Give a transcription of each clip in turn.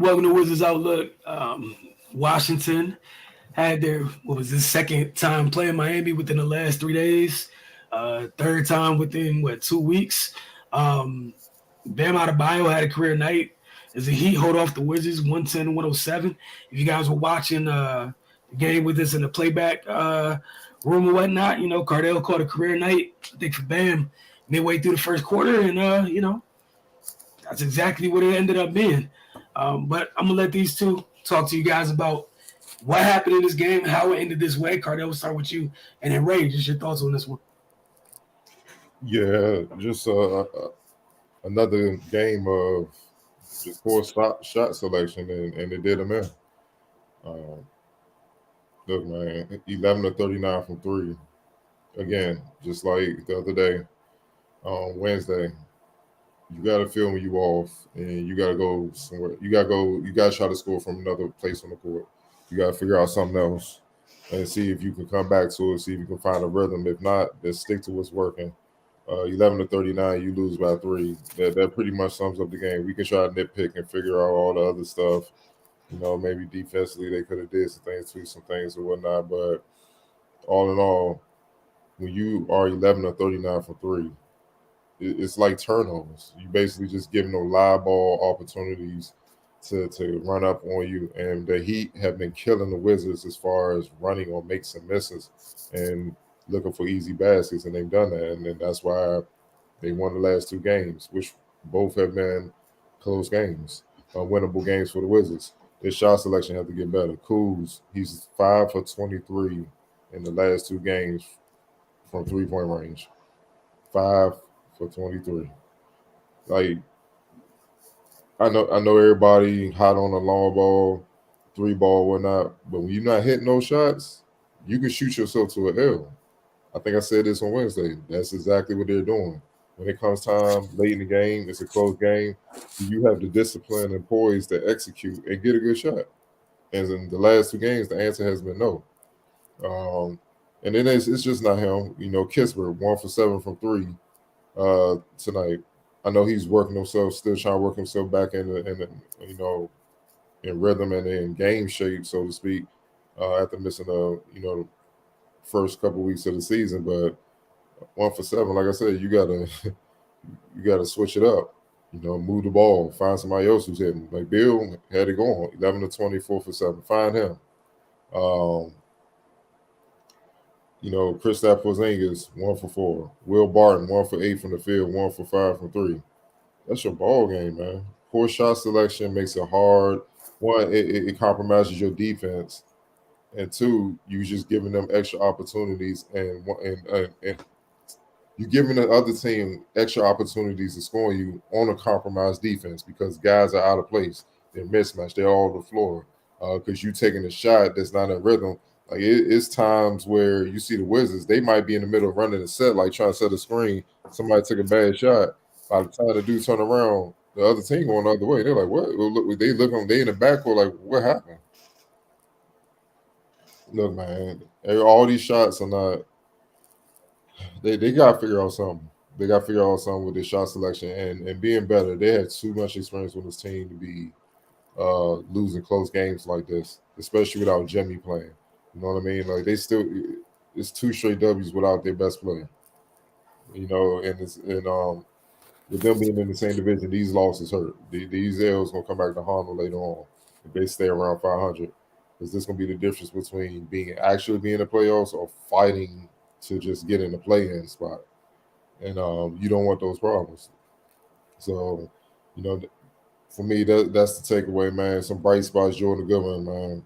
Welcome to Wizards Outlook. Washington had their what was this second time playing Miami within the last 3 days. Third time within 2 weeks. Um, Bam Adebayo had a career night as the Heat hold off the Wizards 110-107. If you guys were watching the game with us in the playback room or whatnot, Cardell caught a career night. I think for Bam midway through the first quarter, and that's exactly what it ended up being. But I'm gonna let these two talk to you guys about what happened in this game, how it ended this way. Cardell, we'll start with you, and then Ray, just your thoughts on this one. Yeah, just another game of just poor shot selection, and it did him in. Um, Look, man, 11 to 39 from three. Again, just like the other day on Wednesday, you got to feel when you off, and you got to go somewhere. You got to go. You got to try to score from another place on the court. You got to figure out something else and see if you can come back to it. See if you can find a rhythm. If not, then stick to what's working. 11 to 39, you lose by three. That pretty much sums up the game. We can try to nitpick and figure out all the other stuff. Maybe defensively they could have did some things, tweaked some things or whatnot. But all in all, when you are 11 to 39 for three, it's like turnovers. You basically just giving them live ball opportunities to run up on you. And the Heat have been killing the Wizards as far as running or make some misses and looking for easy baskets, and they've done that. And then that's why they won the last two games, which both have been close games, winnable games for the Wizards. Their shot selection has to get better. Kuz, he's 5 for 23 in the last two games from 3-point range. 5 for 23. Like I know everybody hot on the long ball, three ball, whatnot, but when you're not hitting those shots, you can shoot yourself to a L. I think I said this on Wednesday. That's exactly what they're doing. When it comes time late in the game, it's a close game. You have the discipline and poise to execute and get a good shot. And in the last two games, the answer has been no. And then it's just not him. Kispert 1 for 7 from three tonight. I know he's working himself, still trying to work himself back in rhythm and in game shape, so to speak. After missing first couple weeks of the season, but 1 for 7, like I said, you gotta you gotta switch it up. Move the ball, find somebody else who's hitting. Like Bill had it going, 11 to 24 for 7. Find him. Um, Kristaps Porzingis 1 for 4. Will Barton 1 for 8 from the field, 1 for 5 from three. That's your ball game, man. Poor shot selection makes it hard. One, it compromises your defense, and two, you just giving them extra opportunities, and you're giving the other team extra opportunities to score you on a compromised defense because guys are out of place. They're mismatched. They're all over the floor because you taking a shot that's not in rhythm. Like it's times where you see the Wizards, they might be in the middle of running a set, like trying to set a screen. Somebody took a bad shot. By the time the dude turn around, the other team going the other way. They're like, what? Well, look, they look on. They in the backcourt like, what happened? Look, man, all these shots are not. They got to figure out something. They got to figure out something with their shot selection and being better. They had too much experience with this team to be losing close games like this, especially without Jimmy playing. You know what I mean? Like it's two straight W's without their best player. And with them being in the same division, these losses hurt. These L's gonna come back to haunt them later on if they stay around 500. Is this gonna be the difference between being in the playoffs or fighting to just get in the play-in spot? And you don't want those problems. So, you know, for me, that's the takeaway, man. Some bright spots, Jordan Goodwin, man.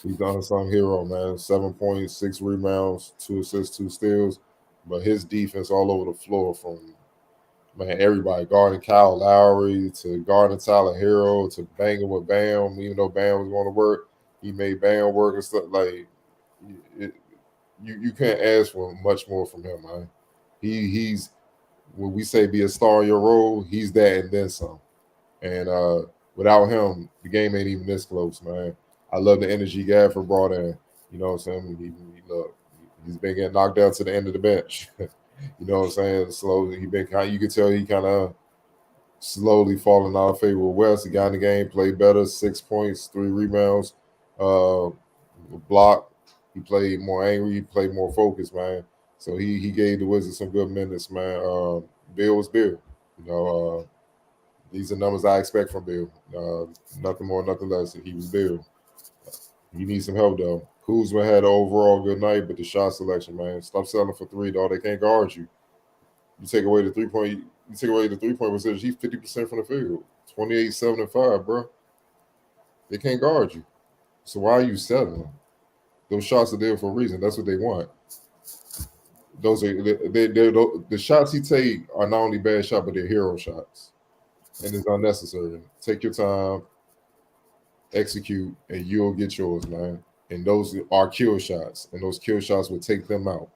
He's the unsung hero, man. 7 points, 6 rebounds, 2 assists, 2 steals. But his defense all over the floor from everybody guarding Kyle Lowry to guarding Tyler Hero to banging with Bam. Even though Bam was going to work, he made Bam work and stuff. Like it, you can't ask for much more from him, man. He's when we say be a star in your role, he's that and then some. And without him, the game ain't even this close, man. I love the energy Gafford brought in. You know what I'm saying? He's been getting knocked down to the end of the bench. You know what I'm saying? Slowly, you can tell he kind of slowly falling out of favor with West. He got in the game, played better, 6 points, 3 rebounds, uh, block. He played more angry. He played more focused, man. So he gave the Wizards some good minutes, man. Bill was Bill. You know, these are numbers I expect from Bill. Nothing more, nothing less. He was Bill. He needs some help though. Kuzma had an overall good night, but the shot selection, man. Stop selling for three, dog. They can't guard you. You take away the 3 point. You take away the 3 point percentage. He's 50% from the field. 28, 7, and 5, bro. They can't guard you. So why are you settling? Those shots are there for a reason. That's what they want. Those are the shots he take are not only bad shots, but they're hero shots, and it's unnecessary. Take your time, execute, and you'll get yours, man. And those are kill shots, and those kill shots will take them out.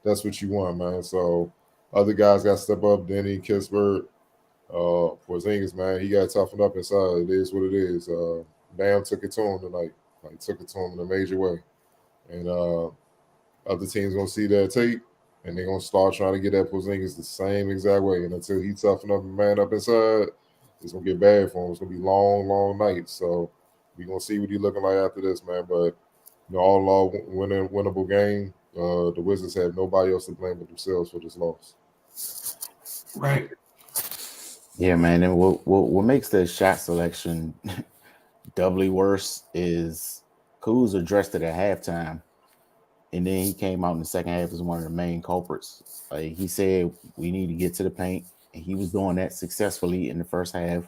That's what you want, man. So other guys got to step up. Denny, Kispert, Porzingis, man, he got to toughen up inside. It is what it is. Bam took it to him tonight. Like took it to him in a major way. And other teams gonna see that tape, and they're gonna start trying to get at Porzingis the same exact way. And until he toughen up and man up inside, it's gonna get bad for him. It's gonna be long, long nights. So we're gonna see what he's looking like after this, man. But all in all, winnable game. The Wizards have nobody else to blame but themselves for this loss. Right. Yeah, man. And what makes the shot selection doubly worse is Kuz addressed it at halftime, and then he came out in the second half as one of the main culprits. Like he said, we need to get to the paint, and he was doing that successfully in the first half.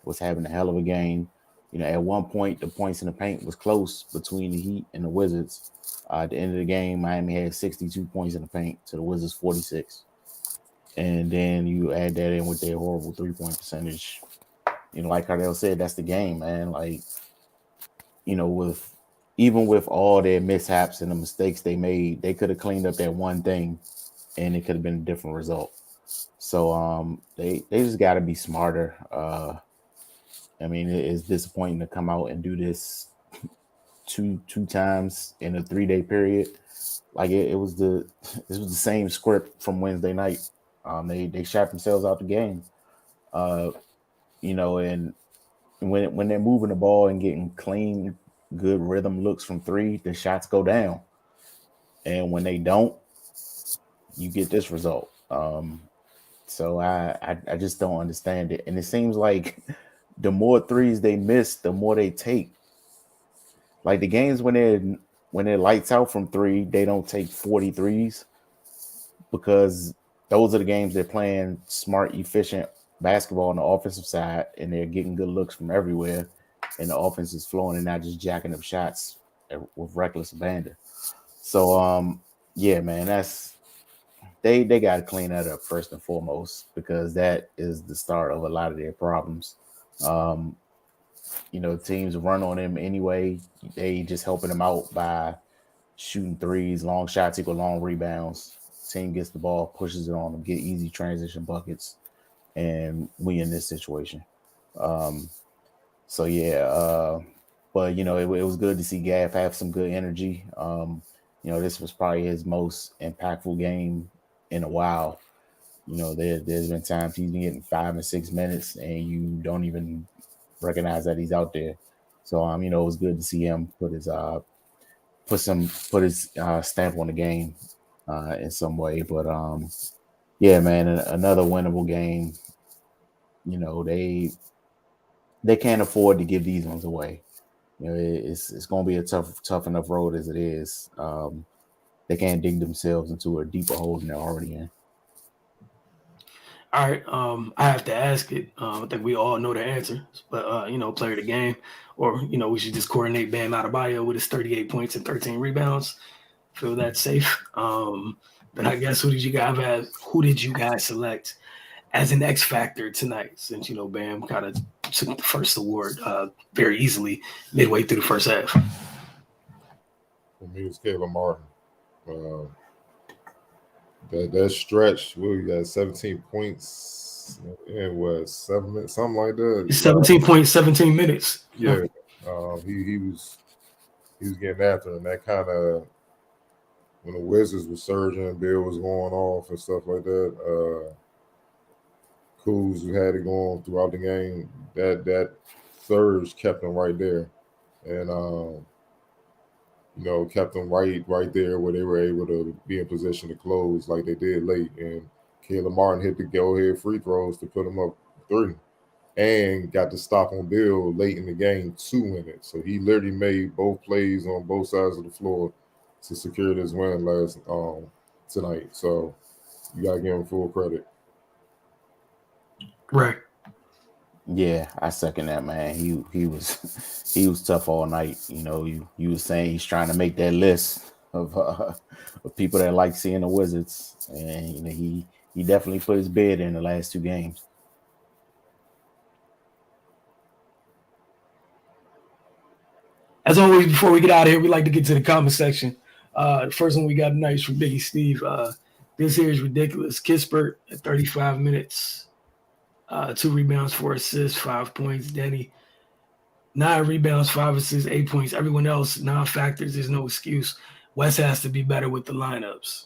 Was having a hell of a game. You know, at one point, the points in the paint was close between the Heat and the Wizards. At the end of the game, Miami had 62 points in the paint to the Wizards 46. And then you add that in with their horrible 3-point percentage. You know, like Cardell said, that's the game, man. Like, you know, with all their mishaps and the mistakes they made, they could have cleaned up that one thing and it could have been a different result. So they just gotta be smarter. I mean, it's disappointing to come out and do this two times in a 3-day period. Like it was the same script from Wednesday night. They shot themselves out the game. You know, and when they're moving the ball and getting clean, good rhythm looks from three, the shots go down. And when they don't, you get this result. So I just don't understand it. And it seems like the more threes they miss, the more they take. Like the games when they're lights out from three, they don't take 43s because those are the games they're playing smart, efficient basketball on the offensive side, and they're getting good looks from everywhere, and the offense is flowing and not just jacking up shots with reckless abandon. So yeah, man, they got to clean that up first and foremost because that is the start of a lot of their problems. Um, you know, teams run on them anyway. They just helping them out by shooting threes, long shots equal long rebounds. Team gets the ball, pushes it on them, get easy transition buckets, and we in this situation. Um, so yeah, but you know, it was good to see Gav have some good energy. You know, this was probably his most impactful game in a while. You know, there's been times he's been getting 5 and 6 minutes, and you don't even recognize that he's out there. So you know, it was good to see him put his stamp on the game in some way. But yeah, man, another winnable game. You know, they can't afford to give these ones away. You know, it's going to be a tough enough road as it is. They can't dig themselves into a deeper hole than they're already in. All right. I have to ask it. I think we all know the answer, but you know, player of the game, or you know, we should just coordinate Bam Adebayo with his 38 points and 13 rebounds. Feel that safe. But I guess who did you guys select as an X factor tonight? Since you know Bam kind of took the first award very easily midway through the first half. For me, it was Caleb Martin. Uh, that stretch, we got 17 points in what 7 minutes, something like that. 17.17 minutes. Yeah, he was getting after, and that kind of when the Wizards was surging, Bill was going off and stuff like that. Kuz, who had it going throughout the game, that surge kept them right there, and kept them right there where they were able to be in position to close like they did late. And Caleb Martin hit the go ahead free throws to put them up three, and got the stop on Bill late in the game to win it. So he literally made both plays on both sides of the floor to secure this win last tonight. So you gotta give him full credit. Right. Yeah, I second that, man. He was he was tough all night. You was saying he's trying to make that list of people that like seeing the Wizards, and he definitely put his bid in the last two games. As always, before we get out of here, we like to get to the comment section. The first one we got tonight is from Biggie Steve. This here is ridiculous. Kispert at 35 minutes, 2 rebounds, 4 assists, 5 points. Denny, 9 rebounds, 5 assists, 8 points. Everyone else, non-factors. There's no excuse. West has to be better with the lineups.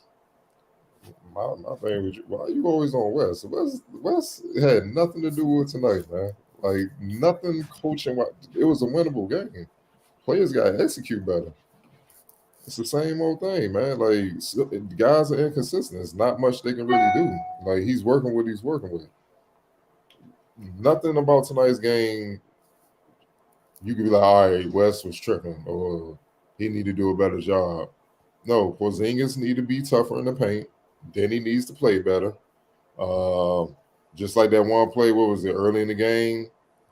My thing with you, why you always on West? West had nothing to do with tonight, man. Like nothing coaching. It was a winnable game. Players got to execute better. It's the same old thing, man. Like guys are inconsistent. It's not much they can really do. Like he's working what he's working with. Nothing about tonight's game. You could be like, all right, West was tripping, or he need to do a better job. No, Porzingis need to be tougher in the paint. Then he needs to play better. Just like that one play, what was it, early in the game?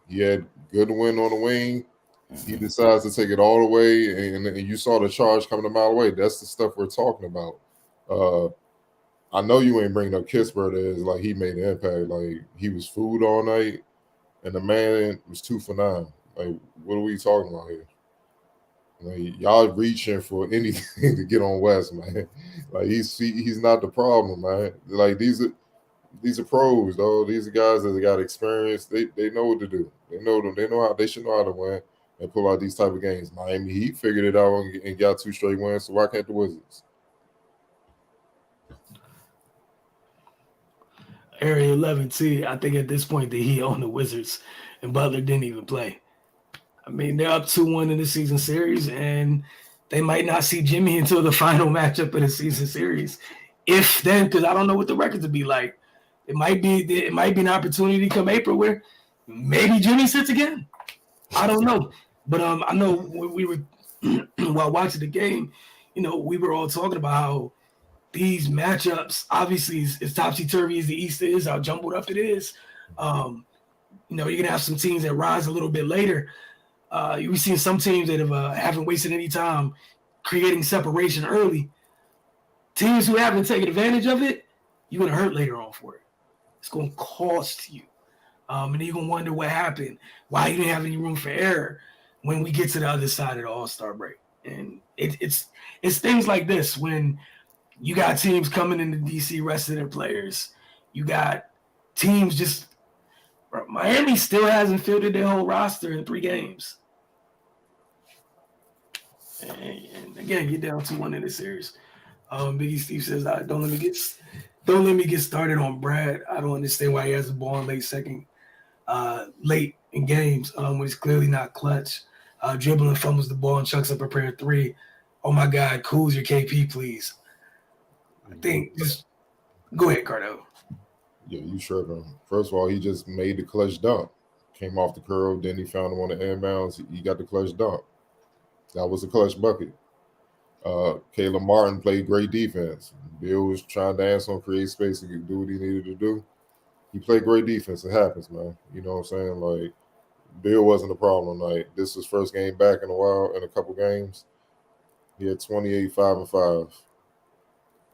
He had Goodwin on the wing. He decides to take it all the way, and you saw the charge coming a mile away. That's the stuff we're talking about. I know you ain't bringing up Kispert as like he made an impact. Like he was food all night, and the man was 2 for 9. Like what are we talking about here? Like, y'all reaching for anything to get on West, man. Like he's not the problem, man. Like these are pros, though. These are guys that got experience. They know what to do. They know them. They know how they should know how to win and pull out these type of games. Miami Heat figured it out and got 2 straight wins. So why can't the Wizards? Area 11T, I think at this point that he owned the Wizards, and Butler didn't even play. I mean, they're up 2-1 in the season series, and they might not see Jimmy until the final matchup of the season series. If then, because I don't know what the records would be like. It might be an opportunity come April where maybe Jimmy sits again. I don't know. But I know when we were while watching the game, we were all talking about how these matchups, obviously, as topsy-turvy as the East is, how jumbled up it is. You're going to have some teams that rise a little bit later. We've seen some teams that haven't wasted any time creating separation early. Teams who haven't taken advantage of it, you're going to hurt later on for it. It's going to cost you. And then you're going to wonder what happened, why you didn't have any room for error when we get to the other side of the All-Star break. And it's things like this when you got teams coming into DC resting their players. You got teams just – Miami still hasn't fielded their whole roster in 3 games. And again, you're down 2-1 in the series. Biggie Steve says, "Don't let me get started on Brad. I don't understand why he has the ball in late in games when he's clearly not clutch. Dribbling, fumbles the ball, and chucks up a prayer 3. Oh my God, Kuz your KP, please." I think just go ahead, Cardo. Yeah, you tripping. First of all, he just made the clutch dunk. Came off the curl, then he found him on the inbounds. He got the clutch dunk. That was a clutch bucket. Caleb Martin played great defense. Bill was trying to dance on create space and do what he needed to do. He played great defense. It happens, man. You know what I'm saying? Like, Bill wasn't the problem. Like, this was first game back in a while, in a couple games. He had 28, 5, and 5.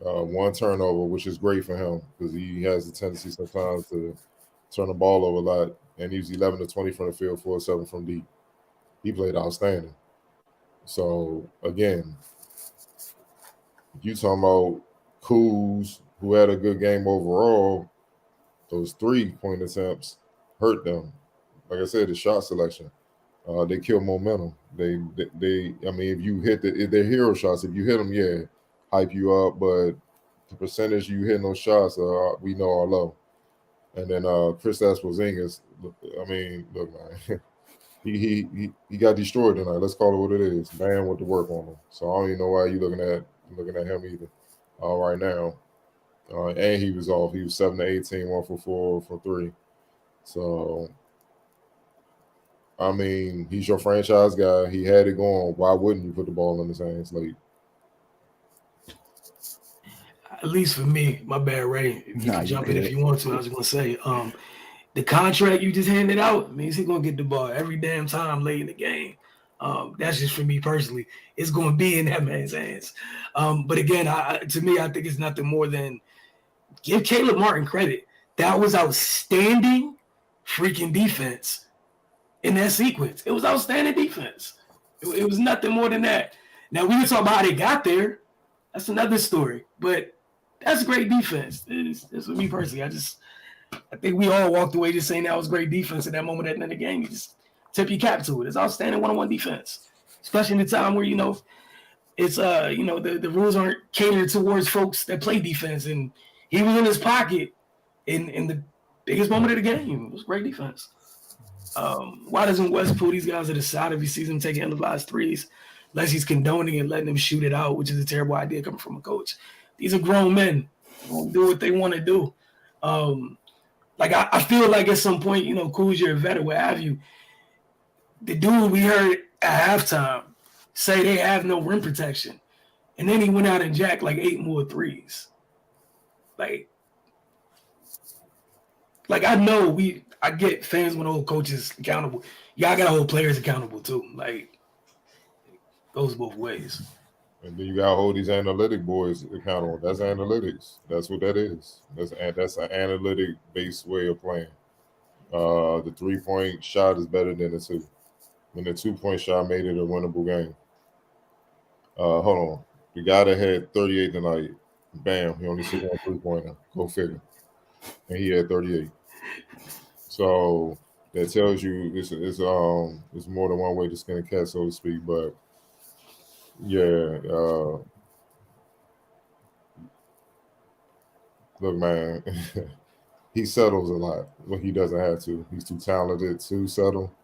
1 turnover, which is great for him because he has a tendency sometimes to turn the ball over a lot. And he was 11 to 20 from the field, 4 7 from deep. He played outstanding. So, again, you talking about Kuz, who had a good game overall, those 3-point attempts hurt them. Like I said, the shot selection, they kill momentum. They. I mean, if you hit if they're hero shots, if you hit them, yeah, hype you up. But the percentage you hitting those shots, we know are low. And then Kristaps Porzingis, I mean, look, man, he got destroyed tonight. Let's call it what it is. Bam with the work on him. So I don't even know why you looking at him either. Right now, and he was off. He was 7 to 18, 1 for 4 for 3. So I mean, he's your franchise guy. He had it going. Why wouldn't you put the ball in his hands late? At least for me, my bad, Ray. You Nah, can you jump in if good. you want to. I was gonna say, the contract you just handed out means he's gonna get the ball every damn time late in the game. That's just for me personally. It's gonna be in that man's hands. But again, to me, I think it's nothing more than give Caleb Martin credit. That was outstanding freaking defense in that sequence. It was outstanding defense. It was nothing more than that. Now we can talk about how they got there. That's another story. But that's great defense. It's for me personally. I think we all walked away just saying that was great defense at that moment at the end of the game. You just tip your cap to it. It's outstanding one-on-one defense, especially in the time where it's the rules aren't catered towards folks that play defense, and he was in his pocket in the biggest moment of the game. It was great defense. Why doesn't West pull these guys to the side if he sees them taking ill-advised threes, unless he's condoning and letting them shoot it out, which is a terrible idea coming from a coach. These are grown men. They're gonna do what they want to do. I feel like at some point, Kuz, you're a vet or what have you. The dude we heard at halftime say they have no rim protection. And then he went out and jacked like 8 more threes. I get fans want to hold coaches accountable. Y'all got to hold players accountable too. Like, goes both ways. And then you got to hold these analytic boys accountable. That's analytics. That's what that is. That's an analytic-based way of playing. The 3-point shot is better than the 2. When the 2-point shot made it a winnable game. Hold on. The guy that had 38 tonight, bam, he only took 1 3-pointer. Go figure. And he had 38. So that tells you it's more than one way to skin a cat, so to speak. But yeah, look, man, he settles a lot when he doesn't have to. He's too talented to settle.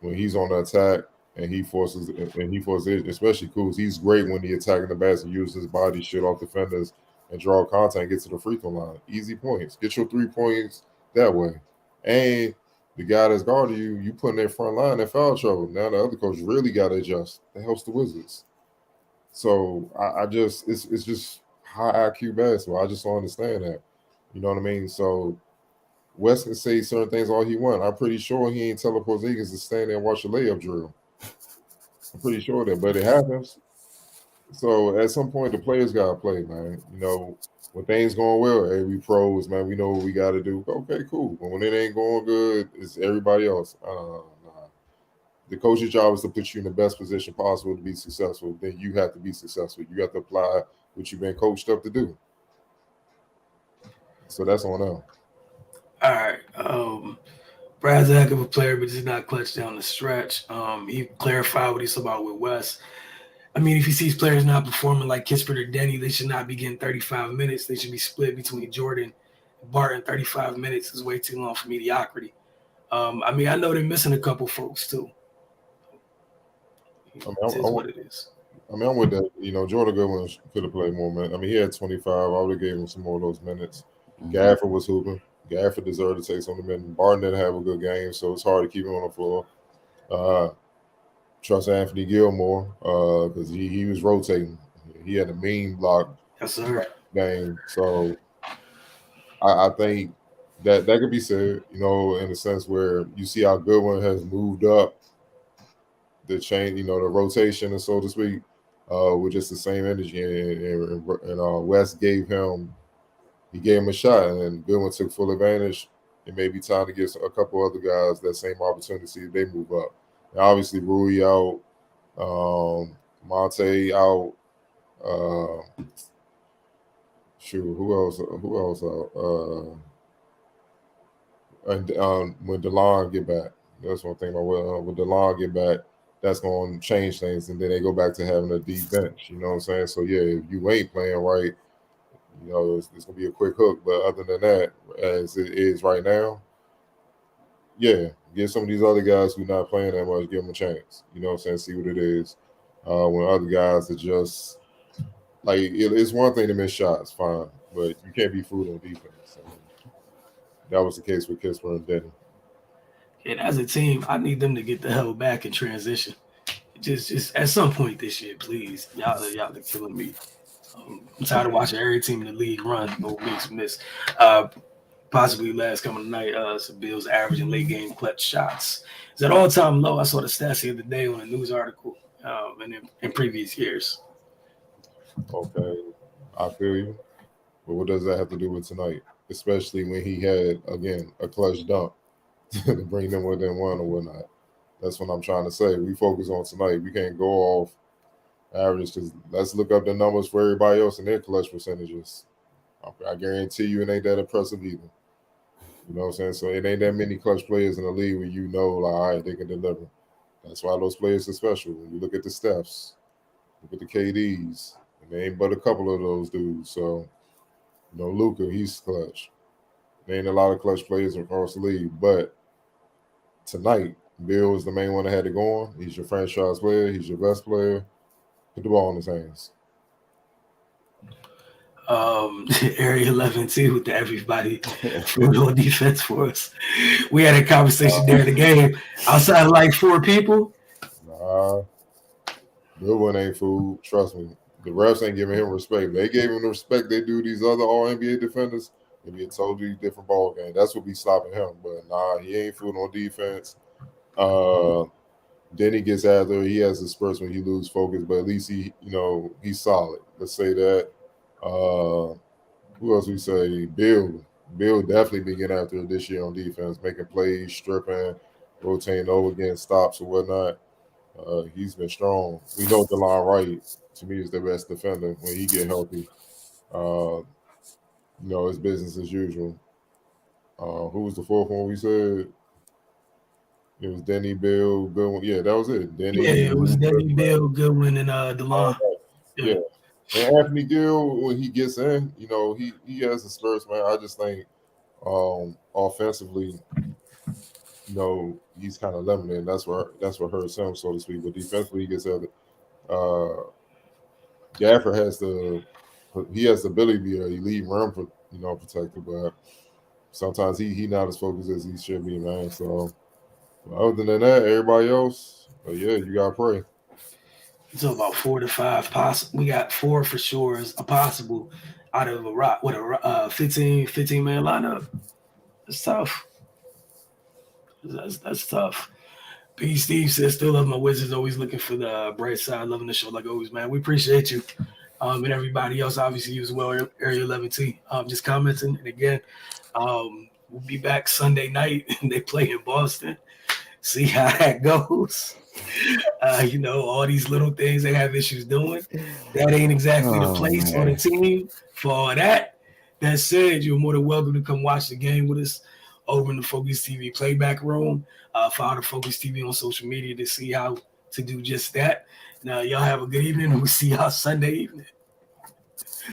When he's on the attack and he forces it, especially Kuz, he's great when he attacking the basket, uses his body, shit off defenders, and draw contact and get to the free throw line. Easy points. Get your 3 points that way. And the guy that's guarding you put in their front line in foul trouble. Now the other coach really got to adjust. That helps the Wizards. So it's just high IQ basketball. I just don't understand that. You know what I mean? So West can say certain things all he wants. I'm pretty sure he ain't telling Porzingis to stand there and watch a layup drill. I'm pretty sure that, but it happens. So at some point, the players gotta play, man. When things going well, hey, we pros, man. We know what we gotta do. Okay, cool. But when it ain't going good, it's everybody else. Nah. The coach's job is to put you in the best position possible to be successful. Then you have to be successful. You have to apply what you've been coached up to do. So that's on them. All right. Brad's a heck of a player, but he's not clutch down the stretch. He clarified what he said about with West. I mean, if he sees players not performing like Kispert or Denny, they should not be getting 35 minutes. They should be split between Jordan and Barton. 35 minutes is way too long for mediocrity. I know they're missing a couple folks too. It is what it is. I'm with that. Jordan Goodwin could have played more minutes. He had 25. I would have gave him some more of those minutes. Mm-hmm. Gafford was hooping. Gafford deserved to take some of the minutes. Barton didn't have a good game, so it's hard to keep him on the floor. Trust Anthony Gilmore because he was rotating. He had a mean block. Yes, sir. Game. So I think that could be said, in a sense where you see how Goodwin has moved up the chain, the rotation, and so to speak, with just the same energy. And West gave him a shot, and Goodwin took full advantage. It may be time to give a couple other guys that same opportunity if they move up. And obviously, Rui out, Monte out. Who else out? And when DeLon get back, that's one thing. When DeLon get back, that's going to change things, and then they go back to having a deep bench. You know what I'm saying? So yeah, if you ain't playing right, It's gonna be a quick hook. But other than that, as it is right now, yeah, give some of these other guys who not playing that much, give them a chance. You know what I'm saying? See what it is. When other guys are just like it's one thing to miss shots, fine, but you can't be fooled on defense. I mean, that was the case with Kisper and Denny. And as a team, I need them to get the hell back in transition. Just at some point this year, please. Y'all are killing me. I'm tired of watching every team in the league run, no makes miss. Uh, Possibly last coming tonight, some Bills averaging late game clutch shots. It's at all time low. I saw the stats the other day on a news article, and in previous years. Okay, I feel you. But what does that have to do with tonight? Especially when he had again a clutch dunk to bring them within one or whatnot. That's what I'm trying to say. We focus on tonight. We can't go off average because let's look up the numbers for everybody else and their clutch percentages. I guarantee you it ain't that impressive either. You know what I'm saying? So it ain't that many clutch players in the league where you know, like, all right, they can deliver. That's why those players are special. When you look at the Stephs, look at the KDs, and there ain't but a couple of those dudes. So, Luca, he's clutch. There ain't a lot of clutch players across the league. But tonight, Bill is the main one that had it going. He's your franchise player. He's your best player. Put the ball in his hands. Area 11 too with everybody food on defense for us. We had a conversation during the game. Outside of like 4 people. Nah, Bill one ain't fool. Trust me. The refs ain't giving him respect. They gave him the respect they do these other All NBA defenders. It'd be a totally different ball game. That's what be stopping him. But nah, he ain't fooling on defense. Then he gets after. He has his spurts when he lose focus, but at least he's solid. Let's say that. Who else we say? Bill. Bill definitely been getting after it this year on defense, making plays, stripping, rotating over against stops or whatnot. He's been strong. We know DeLon Wright, to me, is the best defender when he get healthy. It's business as usual. Who was the fourth one we said? It was Denny, Bill, Goodwin. Yeah, that was it. Denny. Yeah, it was Denny, Bill, Goodwin, and DeLon. Yeah. And Anthony Gill, when he gets in, he has the spurts, man. I just think offensively, he's kind of limited. That's what hurts him, so to speak. But defensively, he gets at it. Gafford has the ability to be an elite rim protector, but sometimes he not as focused as he should be, man. So other than that, everybody else, you gotta pray. So about 4 to 5 possible. We got 4 for sure is a possible out of a 15 man lineup. It's tough. That's tough. P. Steve says, still love my Wizards. Always looking for the bright side. Loving the show like always, man. We appreciate you. And everybody else, obviously, you as well, Area 11T. Just commenting. And again, we'll be back Sunday night. They play in Boston. See how that goes. All these little things they have issues doing. That ain't exactly the place or the team for all that. That said, you're more than welcome to come watch the game with us over in the Focus TV playback room. Follow the Focus TV on social media to see how to do just that. Now, y'all have a good evening, and we'll see y'all Sunday evening.